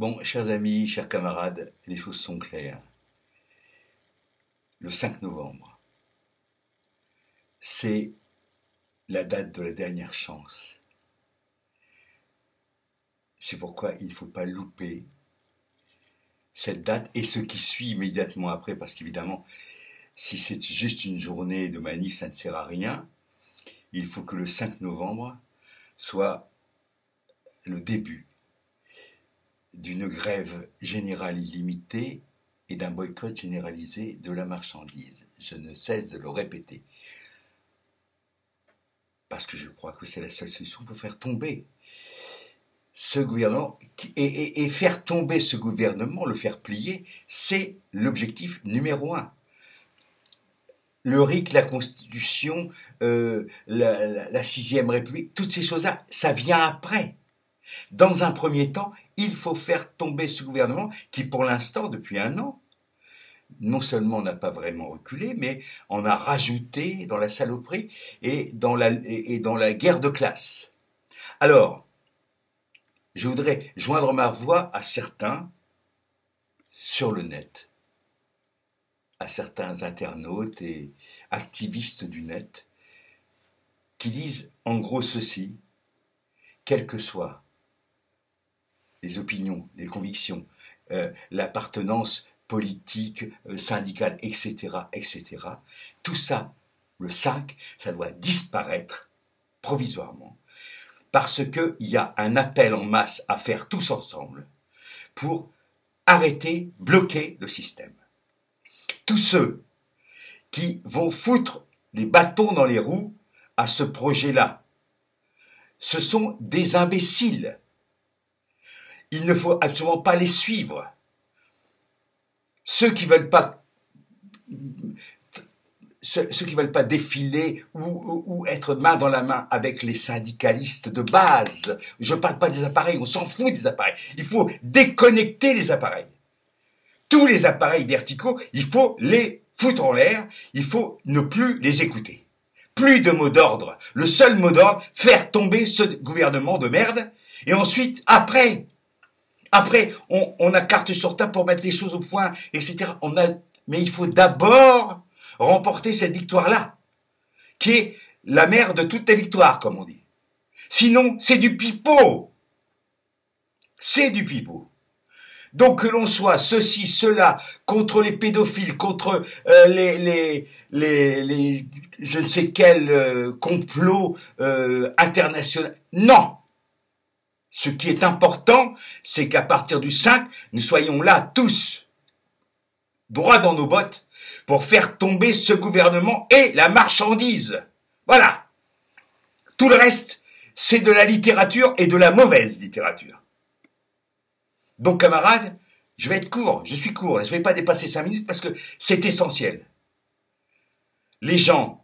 Bon, chers amis, chers camarades, les choses sont claires. Le 5 novembre, c'est la date de la dernière chance. C'est pourquoi il ne faut pas louper cette date et ce qui suit immédiatement après, parce qu'évidemment, si c'est juste une journée de manif, ça ne sert à rien. Il faut que le 5 novembre soit le début d'une grève générale illimitée et d'un boycott généralisé de la marchandise. Je ne cesse de le répéter, parce que je crois que c'est la seule solution pour faire tomber ce gouvernement, et faire tomber ce gouvernement, le faire plier, c'est l'objectif numéro un. Le RIC, la Constitution, la Sixième République, toutes ces choses-là, ça vient après. Dans un premier temps, il faut faire tomber ce gouvernement qui, pour l'instant, depuis un an, non seulement n'a pas vraiment reculé, mais en a rajouté dans la saloperie et dans la guerre de classe. Alors, je voudrais joindre ma voix à certains sur le net, à certains internautes et activistes du net, qui disent en gros ceci: quelles que soient les opinions, les convictions, l'appartenance politique, syndicale, etc., etc., tout ça, le 5, ça doit disparaître provisoirement, parce qu'il y a un appel en masse à faire tous ensemble pour arrêter, bloquer le système. Tous ceux qui vont foutre les bâtons dans les roues à ce projet-là, ce sont des imbéciles. Il ne faut absolument pas les suivre. Ceux qui veulent pas défiler ou être main dans la main avec les syndicalistes de base. Je ne parle pas des appareils, on s'en fout des appareils. Il faut déconnecter les appareils. Tous les appareils verticaux, il faut les foutre en l'air, il faut ne plus les écouter. Plus de mots d'ordre. Le seul mot d'ordre, faire tomber ce gouvernement de merde, et ensuite, après, on a carte sur table pour mettre les choses au point, etc. Mais il faut d'abord remporter cette victoire-là, qui est la mère de toutes les victoires, comme on dit. Sinon, c'est du pipeau. C'est du pipeau. Donc que l'on soit ceci, cela, contre les pédophiles, contre les je ne sais quel complot international. Non. Ce qui est important, c'est qu'à partir du 5, nous soyons là tous, droits dans nos bottes, pour faire tomber ce gouvernement et la marchandise. Voilà. Tout le reste, c'est de la littérature et de la mauvaise littérature. Donc, camarades, je vais être court, je suis court, je ne vais pas dépasser 5 minutes parce que c'est essentiel. Les gens,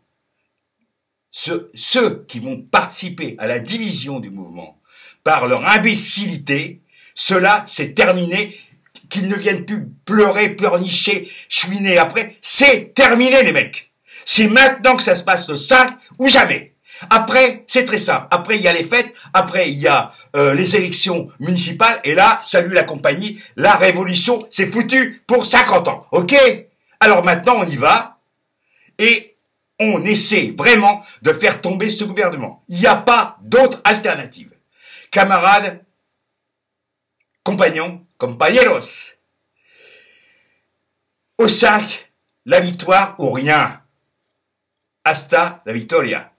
ceux qui vont participer à la division du mouvement par leur imbécilité, cela, c'est terminé. Qu'ils ne viennent plus pleurer, pleurnicher, chouiner après, c'est terminé les mecs. C'est maintenant que ça se passe le 5 ou jamais. Après, c'est très simple. Après, il y a les fêtes. Après, il y a les élections municipales. Et là, salut la compagnie, la révolution, c'est foutu pour 50 ans. Ok? Alors maintenant, on y va. Et on essaie vraiment de faire tomber ce gouvernement. Il n'y a pas d'autre alternative. Camarades, compagnons, compañeros, au 5, la victoire ou rien. Hasta la victoria.